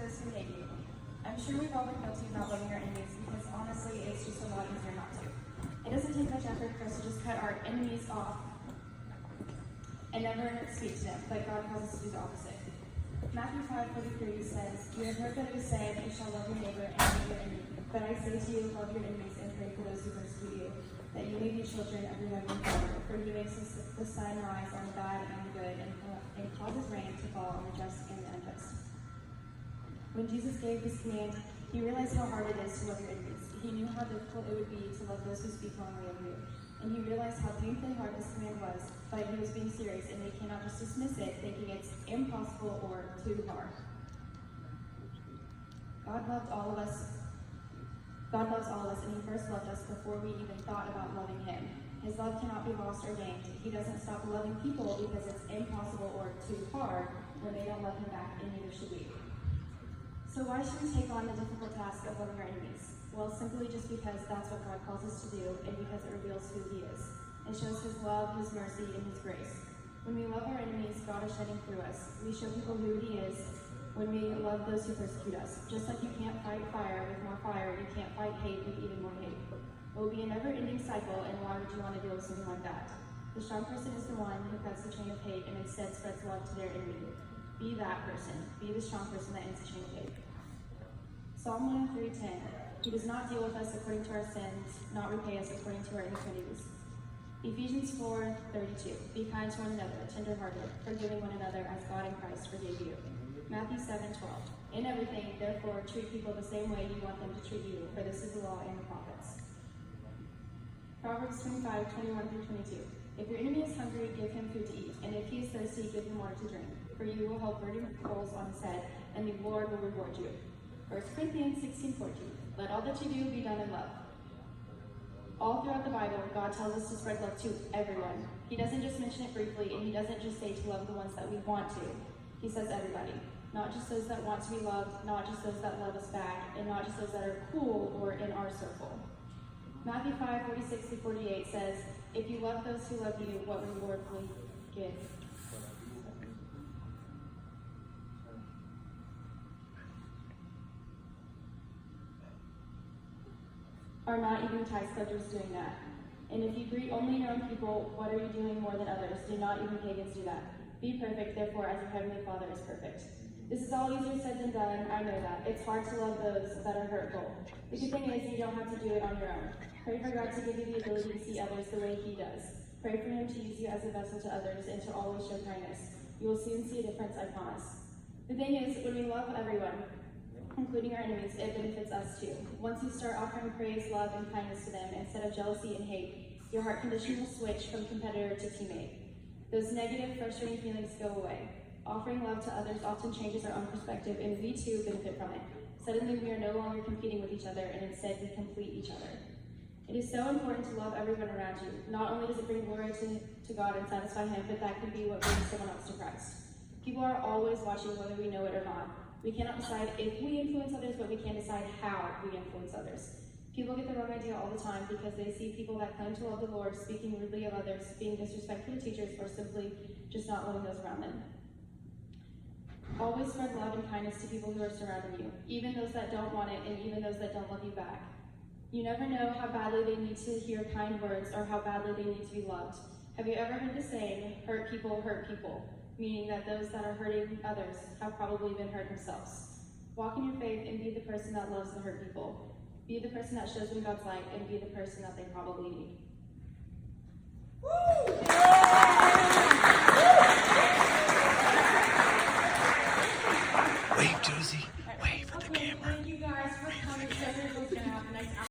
those who hate you. I'm sure we've all been guilty about loving our enemies because honestly, it's just a lot easier not to. It doesn't take much effort for us to just cut our enemies off and never speak to them, but God calls us to do the opposite. Matthew 5:43 says, "You have heard that it is said, you shall love your neighbor and hate your enemy. But I say to you, love your enemies and pray for those who persecute you, that you may be children of your heavenly Father. For he makes the sun rise on the bad and the good, and causes rain to fall on the just and the unjust." When Jesus gave this command, he realized how hard it is to love your enemies. He knew how difficult it would be to love those who speak wrongly of you. And he realized how painfully hard this command was, but he was being serious, and they cannot just dismiss it, thinking it's impossible or too hard. God loves all of us, and he first loved us before we even thought about loving him. His love cannot be lost or gained. He doesn't stop loving people because it's impossible or too hard when they don't love him back, and neither should we. So why should we take on the difficult task of loving our enemies? Well, simply just because that's what God calls us to do, and because it reveals who he is. It shows his love, his mercy, and his grace. When we love our enemies, God is shining through us. We show people who he is when we love those who persecute us. Just like you can't fight fire with more fire, you can't fight hate with even more hate. It will be a never-ending cycle, and why would you want to deal with something like that? The strong person is the one who cuts the chain of hate and instead spreads love to their enemy. Be that person. Be the strong person that ends the chain of hate. Psalm 103:10. He does not deal with us according to our sins, not repay us according to our iniquities. Ephesians 4:32. Be kind to one another, tender-hearted, forgiving one another as God in Christ forgave you. Matthew 7:12. In everything, therefore, treat people the same way you want them to treat you, for this is the law and the prophets. Proverbs 25:21-22. If your enemy is hungry, give him food to eat, and if he is thirsty, give him water to drink. For you will help burning coals on his head, and the Lord will reward you. 1 Corinthians 16:14. Let all that you do be done in love. All throughout the Bible, God tells us to spread love to everyone. He doesn't just mention it briefly, and he doesn't just say to love the ones that we want to. He says everybody. Not just those that want to be loved, not just those that love us back, and not just those that are cool or in our circle. Matthew 5:46-48 says, if you love those who love you, what reward will you give? Are not even tax collectors doing that? And if you greet only your own people, what are you doing more than others? Do not even pagans do that. Be perfect, therefore, as your heavenly Father is perfect. This is all easier said than done, I know that. It's hard to love those that are hurtful. The good thing is you don't have to do it on your own. Pray for God to give you the ability to see others the way he does. Pray for him to use you as a vessel to others and to always show kindness. You will soon see a difference, I promise. The thing is, when we love everyone, including our enemies, it benefits us too. Once you start offering praise, love, and kindness to them instead of jealousy and hate, your heart condition will switch from competitor to teammate. Those negative, frustrating feelings go away. Offering love to others often changes our own perspective, and we too benefit from it. Suddenly, we are no longer competing with each other, and instead we complete each other. It is so important to love everyone around you. Not only does it bring glory to God and satisfy him, but that can be what brings someone else to Christ. People are always watching whether we know it or not. We cannot decide if we influence others, but we can decide how we influence others. People get the wrong idea all the time because they see people that claim to love the Lord speaking rudely of others, being disrespectful to teachers, or simply just not loving those around them. Always spread love and kindness to people who are surrounding you, even those that don't want it and even those that don't love you back. You never know how badly they need to hear kind words or how badly they need to be loved. Have you ever heard the saying, hurt people, meaning that those that are hurting others have probably been hurt themselves? Walk in your faith and be the person that loves the hurt people. Be the person that shows them God's light, and be the person that they probably need.